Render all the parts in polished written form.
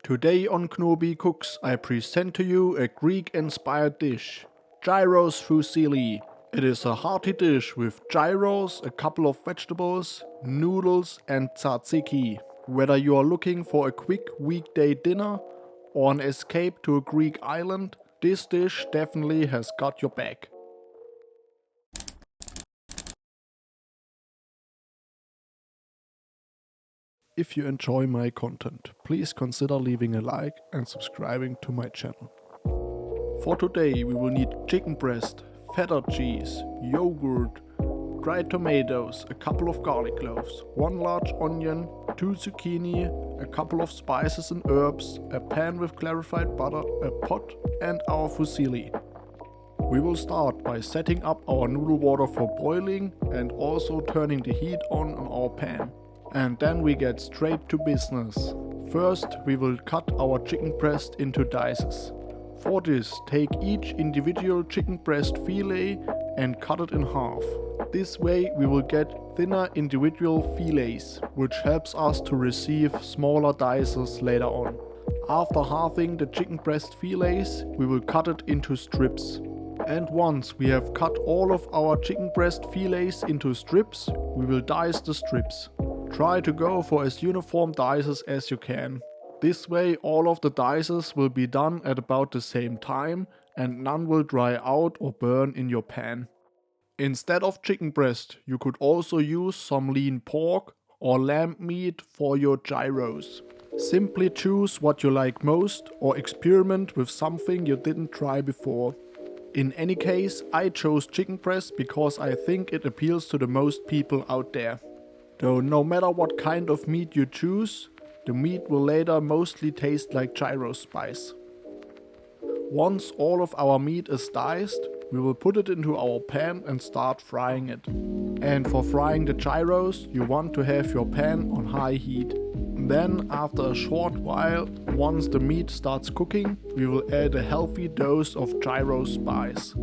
Today on Knobi Cooks I present to you a Greek-inspired dish, Gyros Fusilli. It is a hearty dish with gyros, a couple of vegetables, noodles and tzatziki. Whether you are looking for a quick weekday dinner or an escape to a Greek island, this dish definitely has got your back. If you enjoy my content, please consider leaving a like and subscribing to my channel. For today we will need chicken breast, feta cheese, yogurt, dried tomatoes, a couple of garlic cloves, 1 large onion, 2 zucchini, a couple of spices and herbs, a pan with clarified butter, a pot and our fusilli. We will start by setting up our noodle water for boiling and also turning the heat on our pan. And then we get straight to business. First we will cut our chicken breast into dices. For this, take each individual chicken breast fillet and cut it in half. This way we will get thinner individual fillets, which helps us to receive smaller dices later on. After halving the chicken breast fillets, we will cut it into strips. And once we have cut all of our chicken breast fillets into strips, we will dice the strips. Try to go for as uniform dices as you can. This way all of the dices will be done at about the same time and none will dry out or burn in your pan. Instead of chicken breast, you could also use some lean pork or lamb meat for your gyros. Simply choose what you like most or experiment with something you didn't try before. In any case, I chose chicken breast because I think it appeals to the most people out there. Though no matter what kind of meat you choose, the meat will later mostly taste like gyro spice. Once all of our meat is diced, we will put it into our pan and start frying it. And for frying the gyros, you want to have your pan on high heat. Then after a short while, once the meat starts cooking, we will add a healthy dose of gyro spice.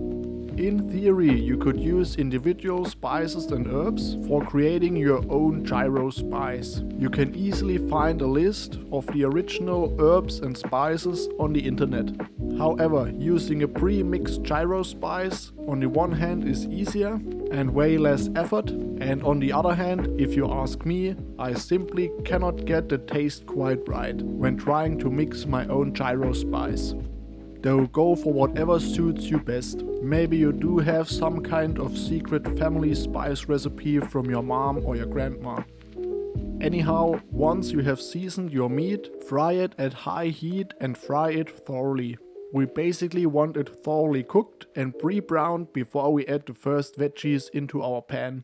In theory, you could use individual spices and herbs for creating your own gyro spice. You can easily find a list of the original herbs and spices on the internet. However, using a pre-mixed gyro spice on the one hand is easier and way less effort, and on the other hand, if you ask me, I simply cannot get the taste quite right when trying to mix my own gyro spice. Though go for whatever suits you best. Maybe you do have some kind of secret family spice recipe from your mom or your grandma. Anyhow, once you have seasoned your meat, fry it at high heat and fry it thoroughly. We basically want it thoroughly cooked and pre-browned before we add the first veggies into our pan.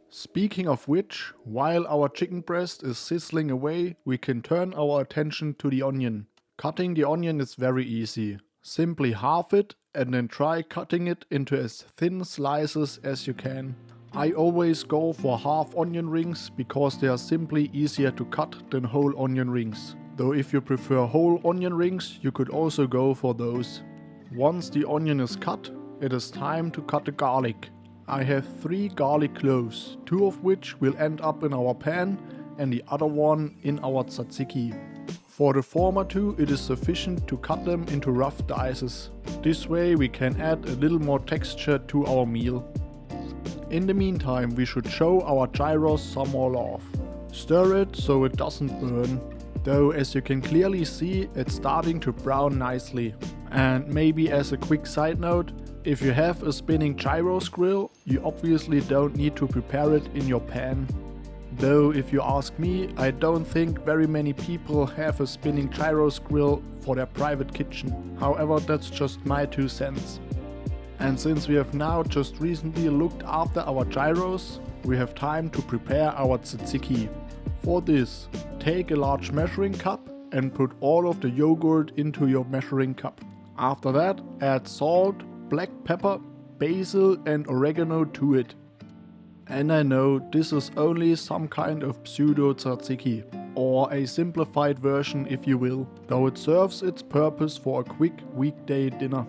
Speaking of which, while our chicken breast is sizzling away, we can turn our attention to the onion. Cutting the onion is very easy. Simply halve it and then try cutting it into as thin slices as you can. I always go for half onion rings because they are simply easier to cut than whole onion rings. Though if you prefer whole onion rings, you could also go for those. Once the onion is cut, it is time to cut the garlic. I have 3 garlic cloves, 2 of which will end up in our pan and the other one in our tzatziki. For the former 2, it is sufficient to cut them into rough dices. This way we can add a little more texture to our meal. In the meantime, we should show our gyros some more love. Stir it so it doesn't burn. Though as you can clearly see, it's starting to brown nicely. And maybe as a quick side note, if you have a spinning gyros grill, you obviously don't need to prepare it in your pan. Though if you ask me, I don't think very many people have a spinning gyros grill for their private kitchen. However, that's just my 2 cents. And since we have now just recently looked after our gyros, we have time to prepare our tzatziki. For this, take a large measuring cup and put all of the yogurt into your measuring cup. After that, add salt, black pepper, basil and oregano to it. And I know this is only some kind of pseudo tzatziki, or a simplified version if you will, though it serves its purpose for a quick weekday dinner.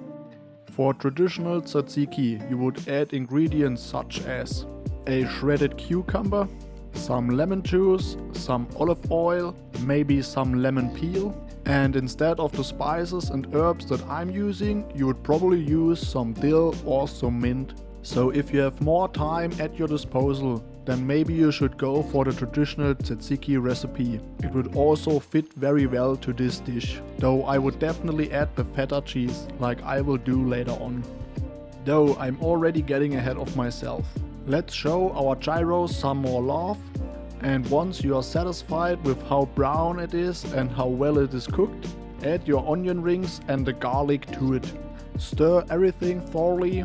For traditional tzatziki you would add ingredients such as a shredded cucumber, some lemon juice, some olive oil, maybe some lemon peel, And instead of the spices and herbs that I'm using, you would probably use some dill or some mint. So if you have more time at your disposal, then maybe you should go for the traditional tzatziki recipe. It would also fit very well to this dish, though I would definitely add the feta cheese, like I will do later on. Though I'm already getting ahead of myself. Let's show our gyros some more love. And once you are satisfied with how brown it is and how well it is cooked, add your onion rings and the garlic to it. Stir everything thoroughly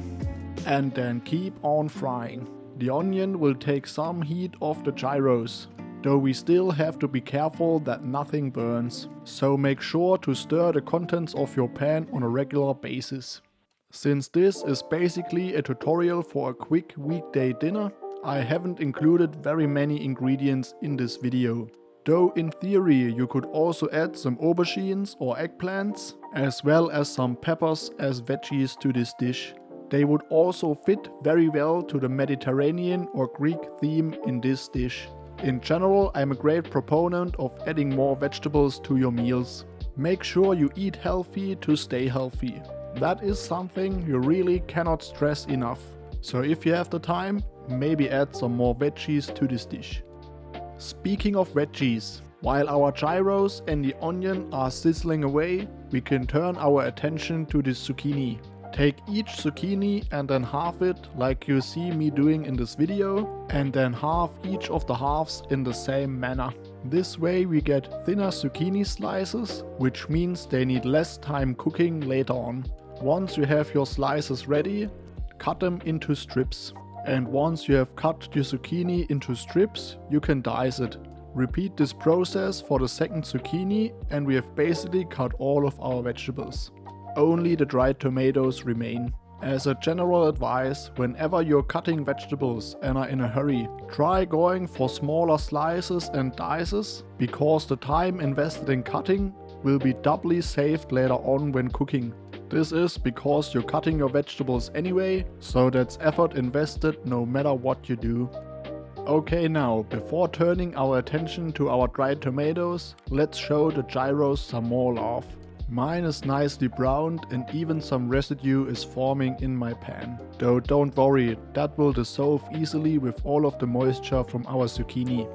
and then keep on frying. The onion will take some heat off the gyros, though we still have to be careful that nothing burns. So make sure to stir the contents of your pan on a regular basis. Since this is basically a tutorial for a quick weekday dinner, I haven't included very many ingredients in this video. Though in theory you could also add some aubergines or eggplants, as well as some peppers as veggies to this dish. They would also fit very well to the Mediterranean or Greek theme in this dish. In general, I'm a great proponent of adding more vegetables to your meals. Make sure you eat healthy to stay healthy. That is something you really cannot stress enough. So if you have the time, maybe add some more veggies to this dish. Speaking of veggies, while our gyros and the onion are sizzling away, we can turn our attention to the zucchini. Take each zucchini and then halve it like you see me doing in this video, and then halve each of the halves in the same manner. This way we get thinner zucchini slices, which means they need less time cooking later on. Once you have your slices ready, cut them into strips. And once you have cut your zucchini into strips, you can dice it. Repeat this process for the second zucchini and we have basically cut all of our vegetables. Only the dried tomatoes remain. As a general advice, whenever you're cutting vegetables and are in a hurry, try going for smaller slices and dices, because the time invested in cutting will be doubly saved later on when cooking. This is because you're cutting your vegetables anyway, so that's effort invested no matter what you do. Okay, now, before turning our attention to our dried tomatoes, let's show the gyros some more love. Mine is nicely browned and even some residue is forming in my pan. Though don't worry, that will dissolve easily with all of the moisture from our zucchini.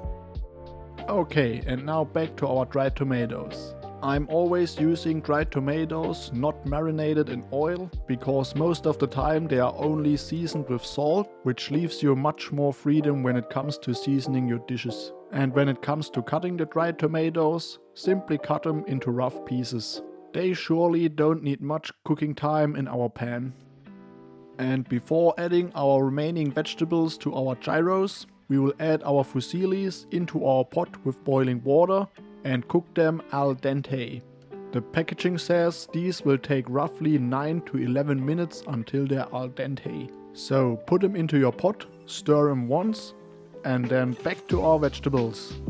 Okay, and now back to our dried tomatoes. I'm always using dried tomatoes not marinated in oil, because most of the time they are only seasoned with salt, which leaves you much more freedom when it comes to seasoning your dishes. And when it comes to cutting the dried tomatoes, simply cut them into rough pieces. They surely don't need much cooking time in our pan. And before adding our remaining vegetables to our gyros, we will add our fusillis into our pot with boiling water and cook them al dente. The packaging says these will take roughly 9 to 11 minutes until they're al dente. So put them into your pot, stir them once, and then back to our vegetables.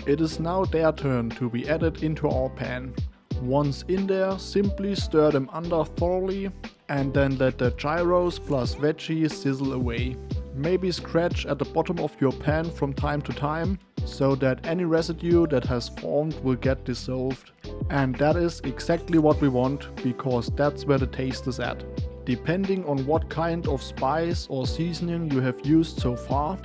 It is now their turn to be added into our pan. Once in there, simply stir them under thoroughly and then let the gyros plus veggies sizzle away. Maybe scratch at the bottom of your pan from time to time, so that any residue that has formed will get dissolved. And that is exactly what we want, because that's where the taste is at. Depending on what kind of spice or seasoning you have used so far,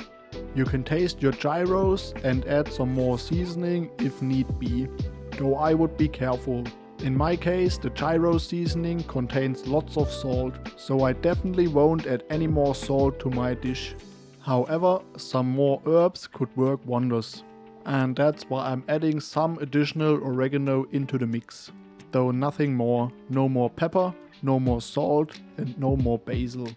you can taste your gyros and add some more seasoning if need be. Though I would be careful. In my case, the gyro seasoning contains lots of salt, so I definitely won't add any more salt to my dish. However, some more herbs could work wonders. And that's why I'm adding some additional oregano into the mix. Though nothing more. No more pepper, no more salt and no more basil.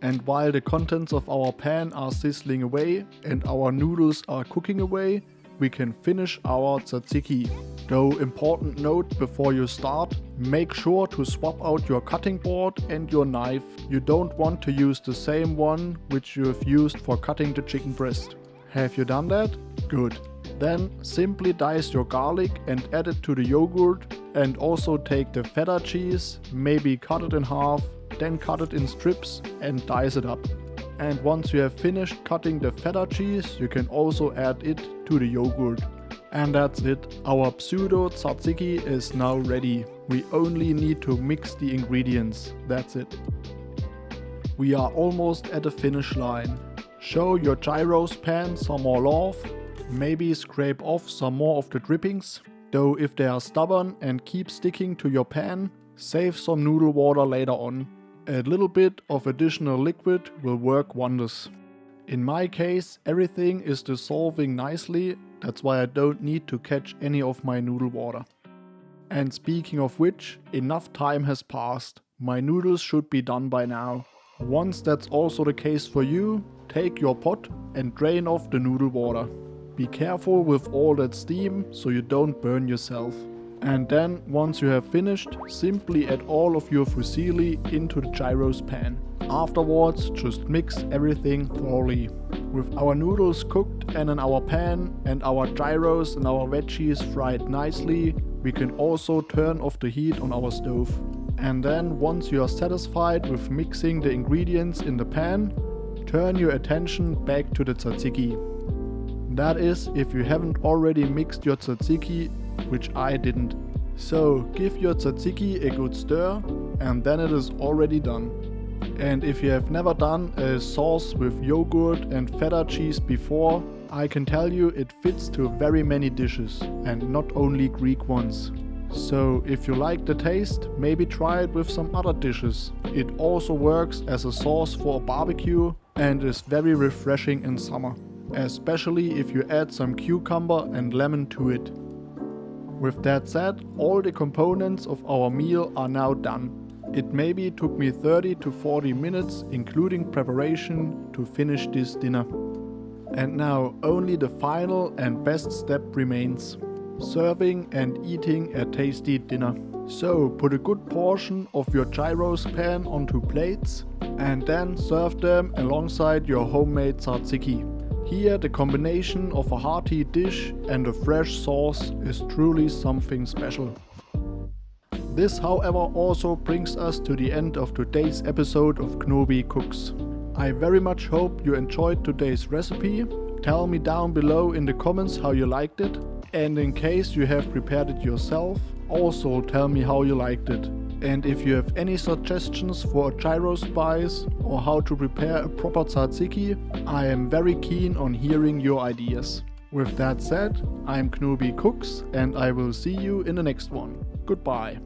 And while the contents of our pan are sizzling away and our noodles are cooking away, we can finish our tzatziki. Though important note before you start, make sure to swap out your cutting board and your knife. You don't want to use the same one which you have used for cutting the chicken breast. Have you done that? Good. Then simply dice your garlic and add it to the yogurt, and also take the feta cheese, maybe cut it in half, then cut it in strips and dice it up. And once you have finished cutting the feta cheese, you can also add it to the yogurt. And that's it, our pseudo tzatziki is now ready. We only need to mix the ingredients, that's it. We are almost at the finish line. Show your gyros pan some more love, maybe scrape off some more of the drippings, though if they are stubborn and keep sticking to your pan, save some noodle water later on. A little bit of additional liquid will work wonders. In my case, everything is dissolving nicely, that's why I don't need to catch any of my noodle water. And speaking of which, enough time has passed. My noodles should be done by now. Once that's also the case for you, take your pot and drain off the noodle water. Be careful with all that steam so you don't burn yourself. And then, once you have finished, simply add all of your fusilli into the gyros pan. Afterwards, just mix everything thoroughly. With our noodles cooked and in our pan, and our gyros and our veggies fried nicely, we can also turn off the heat on our stove. And then, once you are satisfied with mixing the ingredients in the pan, turn your attention back to the tzatziki. That is, if you haven't already mixed your tzatziki, which I didn't. So give your tzatziki a good stir and then it is already done. And if you have never done a sauce with yogurt and feta cheese before, I can tell you it fits to very many dishes and not only Greek ones. So if you like the taste, maybe try it with some other dishes. It also works as a sauce for a barbecue and is very refreshing in summer, especially if you add some cucumber and lemon to it. With that said, all the components of our meal are now done. It maybe took me 30 to 40 minutes, including preparation, to finish this dinner. And now only the final and best step remains: serving and eating a tasty dinner. So put a good portion of your gyros pan onto plates and then serve them alongside your homemade tzatziki. Here the combination of a hearty dish and a fresh sauce is truly something special. This, however, also brings us to the end of today's episode of Knobi Cooks. I very much hope you enjoyed today's recipe. Tell me down below in the comments how you liked it, and in case you have prepared it yourself, also tell me how you liked it. And if you have any suggestions for a gyro spice or how to prepare a proper tzatziki, I am very keen on hearing your ideas. With that said, I'm Knobi Cooks and I will see you in the next one. Goodbye.